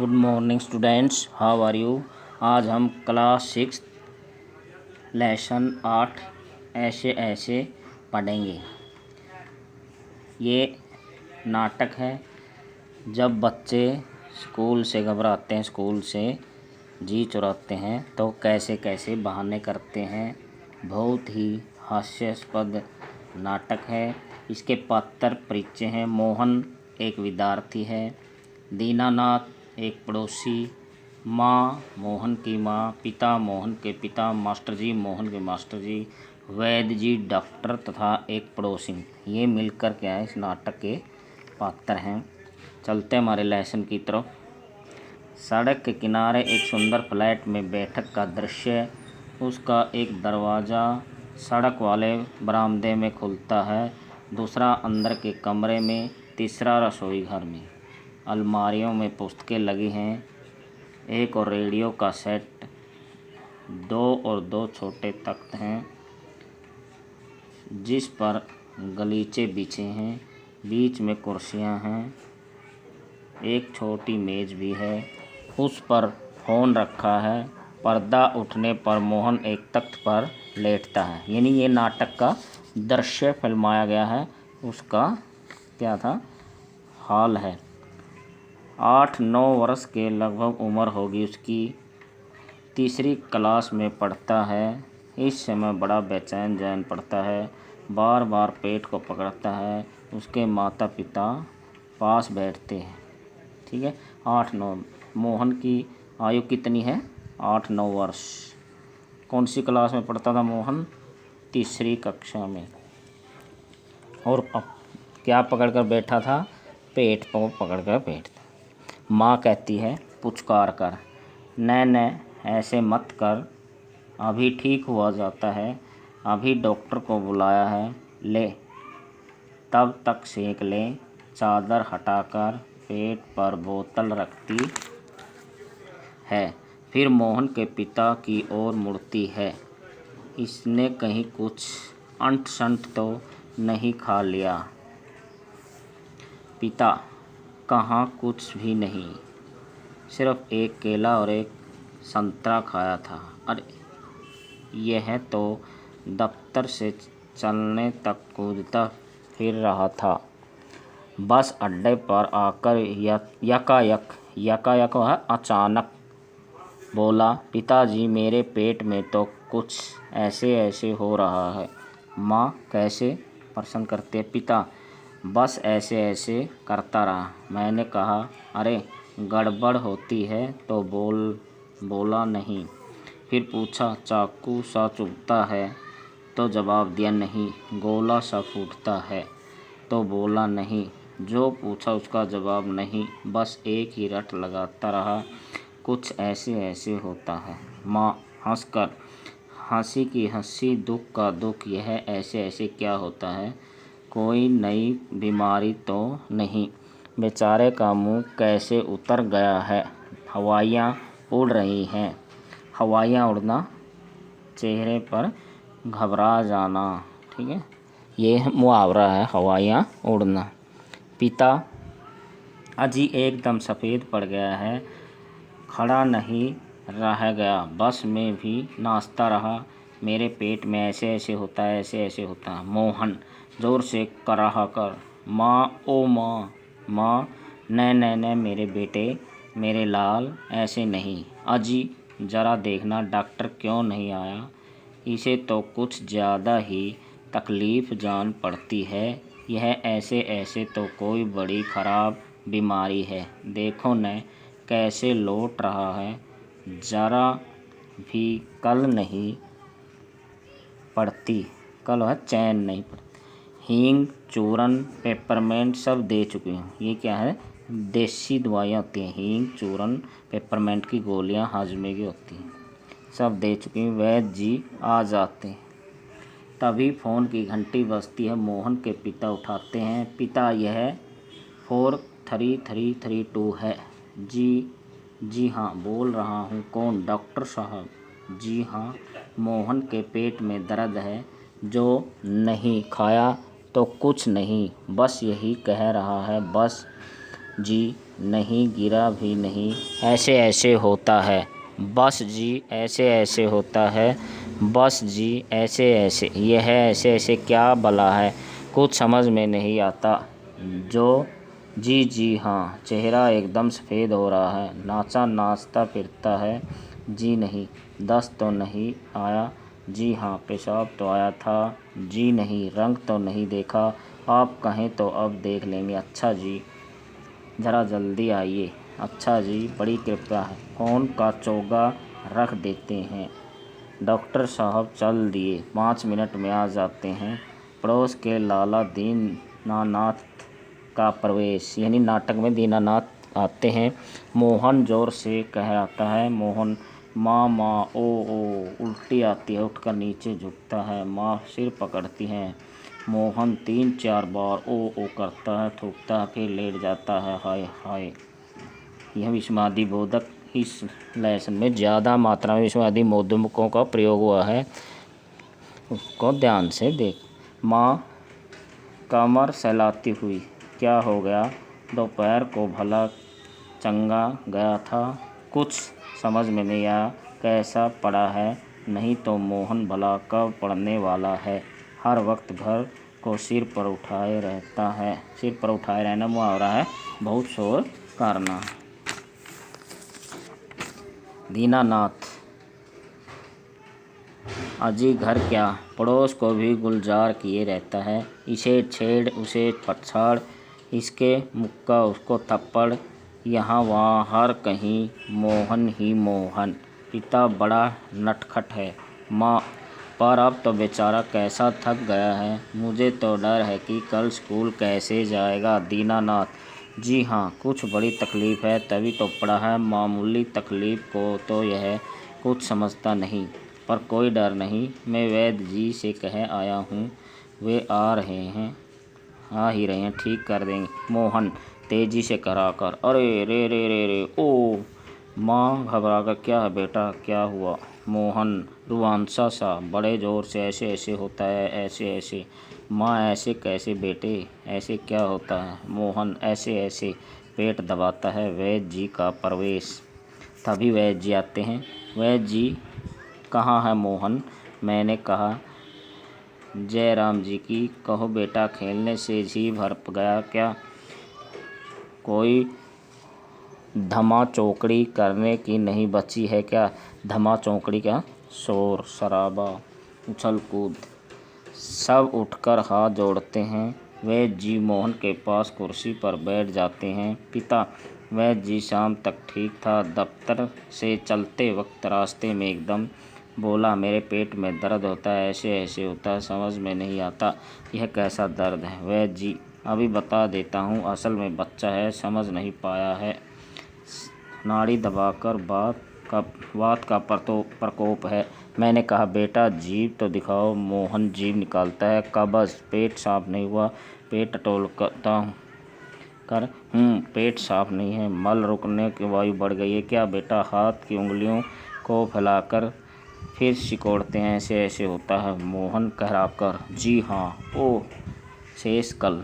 Good morning students, how are you. आज हम class 6 lesson 8 ऐसे ऐसे पढ़ेंगे। ये नाटक है। जब बच्चे स्कूल से घबराते हैं, स्कूल से जी चुराते हैं तो कैसे कैसे बहाने करते हैं। बहुत ही हास्यास्पद नाटक है। इसके पात्र परिचय हैं। मोहन एक विद्यार्थी है, दीनानाथ एक पड़ोसी, माँ मोहन की माँ, पिता मोहन के पिता, मास्टर जी मोहन के मास्टर जी, वैद्य जी डॉक्टर तथा एक पड़ोसी। ये मिलकर क्या है, इस नाटक के पात्र हैं। चलते हमारे लेसन की तरफ। सड़क के किनारे एक सुंदर फ्लैट में बैठक का दृश्य। उसका एक दरवाज़ा सड़क वाले बरामदे में खुलता है, दूसरा अंदर के कमरे में, तीसरा रसोई घर में। अलमारियों में पुस्तकें लगी हैं, एक और रेडियो का सेट, दो छोटे तख्त हैं जिस पर गलीचे बिछे हैं, बीच में कुर्सियां हैं, एक छोटी मेज भी है, उस पर फ़ोन रखा है। पर्दा उठने पर मोहन एक तख्त पर लेटता है। यानी ये नाटक का दृश्य फिल्माया गया है, उसका क्या था, हाल है। 8-9 वर्ष के लगभग उम्र होगी उसकी। तीसरी क्लास में पढ़ता है। इस समय बड़ा बेचैन जैन पढ़ता है, बार बार पेट को पकड़ता है। उसके माता पिता पास बैठते हैं। ठीक है। 8-9 मोहन की आयु कितनी है, 8-9 वर्ष। कौन सी क्लास में पढ़ता था मोहन, तीसरी कक्षा में। और अब क्या पकड़कर बैठा था, पेट को पकड़कर बैठता। माँ कहती है पुचकार कर, न ऐसे मत कर, अभी ठीक हुआ जाता है, अभी डॉक्टर को बुलाया है, ले तब तक सेंक ले। चादर हटाकर पेट पर बोतल रखती है, फिर मोहन के पिता की ओर मुड़ती है। इसने कहीं कुछ अंट शंट तो नहीं खा लिया। पिता, कहाँ कुछ भी नहीं, सिर्फ एक केला और एक संतरा खाया था। अरे यह तो दफ्तर से चलने तक कूदता फिर रहा था। बस अड्डे पर आकर यकायक वह अचानक बोला, पिताजी मेरे पेट में तो कुछ ऐसे ऐसे हो रहा है। माँ कैसे, प्रश्न करते। पिता, बस ऐसे ऐसे करता रहा। मैंने कहा अरे गड़बड़ होती है तो बोला नहीं। फिर पूछा चाकू सा चुभता है तो जवाब दिया नहीं। गोला सा फूटता है तो बोला नहीं। जो पूछा उसका जवाब नहीं, बस एक ही रट लगाता रहा, कुछ ऐसे ऐसे होता है। माँ हंसकर, हंसी की हंसी, दुख का दुख, यह ऐसे ऐसे क्या होता है, कोई नई बीमारी तो नहीं। बेचारे का मुंह कैसे उतर गया है, हवाइयाँ उड़ रही हैं। हवाइयाँ उड़ना, चेहरे पर घबरा जाना। ठीक है, ये मुहावरा है, हवाइयाँ उड़ना। पिता अजी एकदम सफ़ेद पड़ गया है, खड़ा नहीं रह गया, बस में भी नाचता रहा। मेरे पेट में ऐसे ऐसे होता है, ऐसे ऐसे होता है। मोहन ज़ोर से कराह कर, माँ ओ माँ, माँ न मेरे बेटे, मेरे लाल, ऐसे नहीं। अजी ज़रा देखना डॉक्टर क्यों नहीं आया, इसे तो कुछ ज़्यादा ही तकलीफ़ जान पड़ती है। यह ऐसे ऐसे तो कोई बड़ी ख़राब बीमारी है। देखो न कैसे लौट रहा है, ज़रा भी कल नहीं पड़ती, कल वह चैन नहीं पड़ती। हींग, चूरन, पेपरमेंट सब दे चुकी हूँ। ये क्या है, देसी दवाइयाँ होती हैं। हींग, चूरन, पेपरमेंट की गोलियाँ हाजमे की होती हैं, सब दे चुकी हूँ। वैद्य जी आ जाते हैं। तभी फ़ोन की घंटी बजती है। मोहन के पिता उठाते हैं। पिता, यह 43332 है। जी हाँ, बोल रहा हूँ। कौन, डॉक्टर साहब। जी हाँ, मोहन के पेट में दर्द है, जो नहीं खाया तो कुछ नहीं, बस यही कह रहा है, बस जी नहीं, गिरा भी नहीं, ऐसे ऐसे होता है। बस जी ऐसे ऐसे होता है, बस जी ऐसे ऐसे। यह ऐसे ऐसे क्या भला है, कुछ समझ में नहीं आता। जो जी जी हाँ, चेहरा एकदम सफ़ेद हो रहा है, नाचा नाचता फिरता है। जी नहीं, दस्त तो नहीं आया। जी हाँ, पेशाब तो आया था। जी नहीं, रंग तो नहीं देखा। आप कहें तो अब देख लेंगे। अच्छा जी, ज़रा जल्दी आइए। अच्छा जी, बड़ी कृपया है, फ़ोन का चोगा रख देते हैं। डॉक्टर साहब चल दिए, 5 मिनट में आ जाते हैं। पड़ोस के लाला दीनानाथ का प्रवेश, यानी नाटक में दीनानाथ आते हैं। मोहन ज़ोर से कह आता है, मोहन माँ माँ ओ ओ। उल्टी आती है, उठकर नीचे झुकता है। माँ सिर पकड़ती हैं। मोहन 3-4 बार ओ ओ करता है, थूकता है, फिर लेट जाता है। हाय हाय। यह विषमादि बोधक इस लेसन में ज़्यादा मात्रा में विषमादि बोधकों का प्रयोग हुआ है, उसको ध्यान से देख। माँ कमर सहलाती हुई, क्या हो गया? दोपहर को भला चंगा गया था, कुछ समझ में नहीं आया, कैसा पड़ा है? नहीं तो मोहन भला कब पढ़ने वाला है? हर वक्त घर को सिर पर उठाए रहता है। सिर पर उठाए रहना मुहावरा है, बहुत शोर करना। दीनानाथ, अजी घर क्या, पड़ोस को भी गुलजार किए रहता है। इसे छेड़ उसे पछाड़, इसके मुक्का उसको थप्पड़, यहाँ वहाँ हर कहीं मोहन ही मोहन। पिता बड़ा नटखट है। माँ, पर अब तो बेचारा कैसा थक गया है, मुझे तो डर है कि कल स्कूल कैसे जाएगा। दीनानाथ, जी हाँ, कुछ बड़ी तकलीफ़ है, तभी तो पड़ा है। मामूली तकलीफ़ को तो यह कुछ समझता नहीं, पर कोई डर नहीं, मैं वैद्य जी से कह आया हूँ, वे आ ही रहे हैं, ठीक कर देंगे। मोहन तेजी से कराकर, अरे रे रे रे रे ओ। माँ घबराकर, क्या है बेटा, क्या हुआ? मोहन रुआंसा सा, बड़े ज़ोर से, ऐसे ऐसे होता है, ऐसे ऐसे। माँ, ऐसे कैसे बेटे, ऐसे क्या होता है? मोहन, ऐसे ऐसे। पेट दबाता है। वैद्य जी का प्रवेश। तभी वैद्य जी आते हैं। वैद्य जी, कहाँ है मोहन? मैंने कहा, जयराम जी की कहो बेटा, खेलने से जी भर गया क्या? कोई धमा चौकड़ी करने की नहीं बची है क्या? धमा चौकड़ी क्या? शोर शराबा, उछल कूद। सब उठकर हाथ जोड़ते हैं। वैद्य जी मोहन के पास कुर्सी पर बैठ जाते हैं। पिता, वैद्य जी शाम तक ठीक था, दफ्तर से चलते वक्त रास्ते में एकदम बोला, मेरे पेट में दर्द होता है, ऐसे ऐसे होता है, समझ में नहीं आता यह कैसा दर्द है। वैद्य जी, अभी बता देता हूँ, असल में बच्चा है, समझ नहीं पाया है, नाड़ी दबाकर वात का प्रकोप है। मैंने कहा, बेटा जीभ तो दिखाओ। मोहन जीभ निकालता है। कब्ज़, पेट साफ नहीं हुआ। पेट टटोलता कर, पेट साफ नहीं है, मल रुकने की वायु बढ़ गई है क्या? बेटा हाथ की उंगलियों को फैलाकर फिर सिकोड़ते हैं, ऐसे ऐसे होता है। मोहन कहराकर, जी हाँ। ओह, शेष कल।